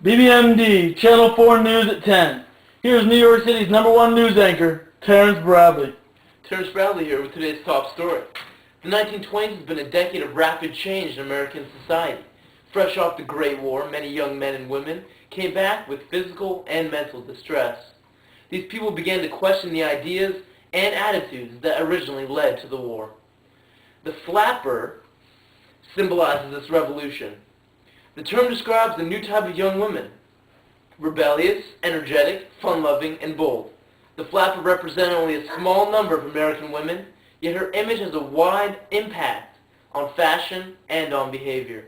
BBMD, Channel 4 News at 10. Here's New York City's #1 news anchor, Terrence Bradley. Terrence Bradley here with today's top story. The 1920s has been a decade of rapid change in American society. Fresh off the Great War, many young men and women came back with physical and mental distress. These people began to question the ideas and attitudes that originally led to the war. The flapper symbolizes this revolution. The term describes a new type of young woman, rebellious, energetic, fun-loving, and bold. The flapper represented only a small number of American women, yet her image has a wide impact on fashion and on behavior.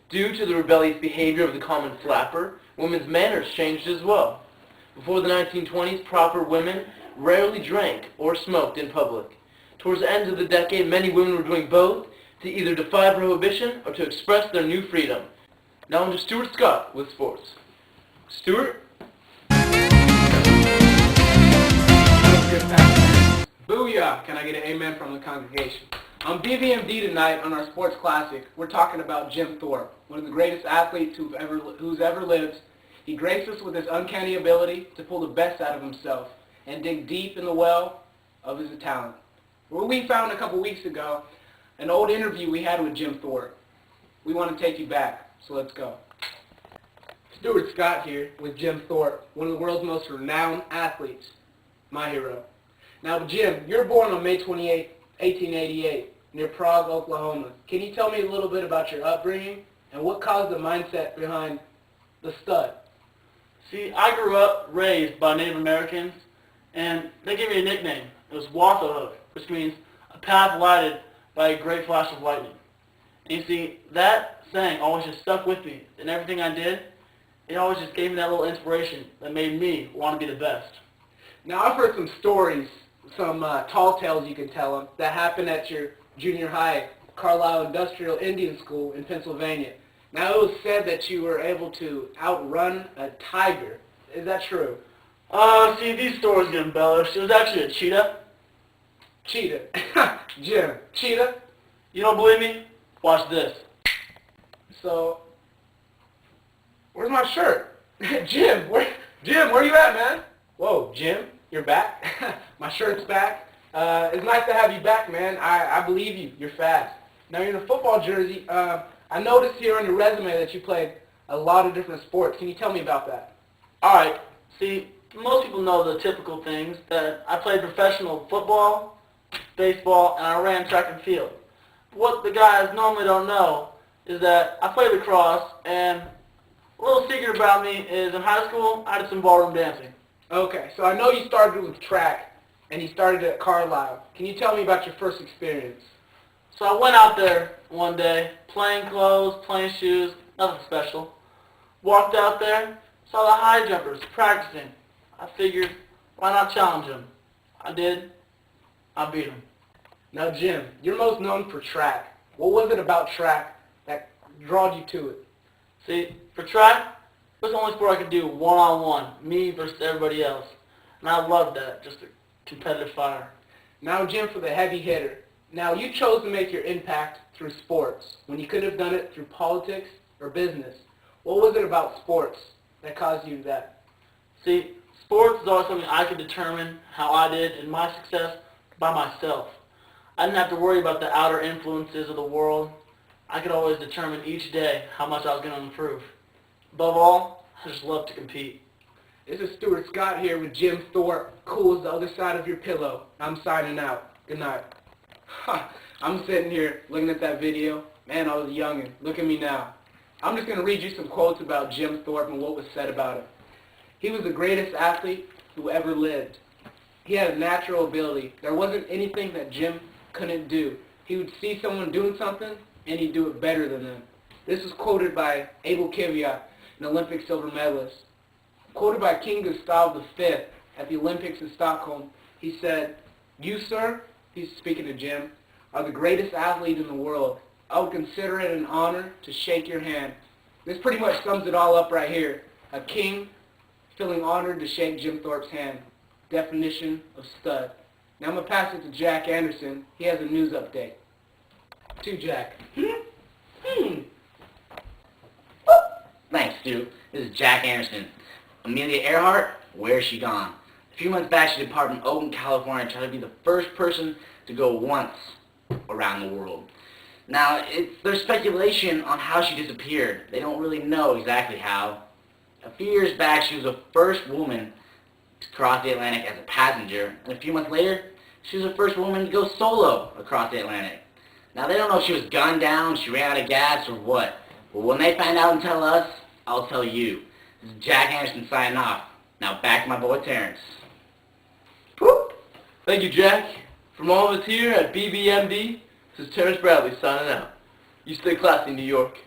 Due to the rebellious behavior of the common flapper, women's manners changed as well. Before the 1920s, proper women rarely drank or smoked in public. Towards the end of the decade, many women were doing both to either defy prohibition or to express their new freedom. Now on to Stuart Scott with sports. Stuart? Booyah! Can I get an amen from the congregation? On BVMD tonight on our Sports Classic, we're talking about Jim Thorpe, one of the greatest athletes who's ever lived. He graced us with his uncanny ability to pull the best out of himself and dig deep in the well of his talent. Well, we found a couple weeks ago an old interview we had with Jim Thorpe. We want to take you back, so let's go. Stuart Scott here with Jim Thorpe, one of the world's most renowned athletes, my hero. Now, Jim, you're born on May 28, 1888, near Prague, Oklahoma. Can you tell me a little bit about your upbringing and what caused the mindset behind the stud? See, I grew up raised by Native Americans, and they gave me a nickname. It was Wathahook, which means a path lighted by a great flash of lightning. And you see, that saying always just stuck with me. And everything I did, it always just gave me that little inspiration that made me want to be the best. Now, I've heard some stories, some tall tales you can tell them, that happened at your junior high, Carlisle Industrial Indian School in Pennsylvania. Now, it was said that you were able to outrun a tiger. Is that true? See, these stories get embellished. It was actually a cheetah. Cheetah. Jim, cheetah? You don't believe me? Watch this. So, where's my shirt? Jim, where are you at, man? Whoa, Jim, you're back? My shirt's back. It's nice to have you back, man. I believe you. You're fast. Now, you're in a football jersey. I noticed here on your resume that you played a lot of different sports. Can you tell me about that? All right. See, most people know the typical things, that I played professional football, baseball, and I ran track and field. What the guys normally don't know is that I played lacrosse, and a little secret about me is in high school, I did some ballroom dancing. Okay, so I know you started with track, and you started at Carlisle. Can you tell me about your first experience? So I went out there one day, plain clothes, plain shoes, nothing special. Walked out there, saw the high jumpers practicing. I figured, why not challenge them? I did. I beat them. Now, Jim, you're most known for track. What was it about track that drawed you to it? See, for track, it was the only sport I could do one-on-one, me versus everybody else. And I loved that, just a competitive fire. Now, Jim, for the heavy hitter. Now, you chose to make your impact through sports when you could have done it through politics or business. What was it about sports that caused you that? See, sports is always something I could determine how I did in my success by myself. I didn't have to worry about the outer influences of the world. I could always determine each day how much I was going to improve. Above all, I just love to compete. This is Stuart Scott here with Jim Thorpe, cool as the other side of your pillow. I'm signing out. Good night. I'm sitting here looking at that video. Man, I was a youngin'. Look at me now. I'm just going to read you some quotes about Jim Thorpe and what was said about him. He was the greatest athlete who ever lived. He had a natural ability. There wasn't anything that Jim couldn't do. He would see someone doing something, and he'd do it better than them. This was quoted by Abel Kiviat, an Olympic silver medalist. Quoted by King Gustav V at the Olympics in Stockholm, he said, "You, sir," he's speaking to Jim, "are the greatest athlete in the world. I would consider it an honor to shake your hand." This pretty much sums it all up right here. A king feeling honored to shake Jim Thorpe's hand. Definition of stud. Now I'm going to pass it to Jack Anderson. He has a news update. To Jack. Thanks. Stu. This is Jack Anderson. Amelia Earhart, where's she gone? A few months back, she departed from Oakland, California, and tried to be the first person to go once around the world. Now, there's speculation on how she disappeared. They don't really know exactly how. A few years back, she was the first woman to cross the Atlantic as a passenger, and a few months later, she was the first woman to go solo across the Atlantic. Now, they don't know if she was gunned down, she ran out of gas, or what. But when they find out and tell us, I'll tell you. This is Jack Anderson signing off. Now back to my boy Terrence. Whoop. Thank you, Jack. From all of us here at BBMD, this is Terrence Bradley signing out. You stay classy, New York.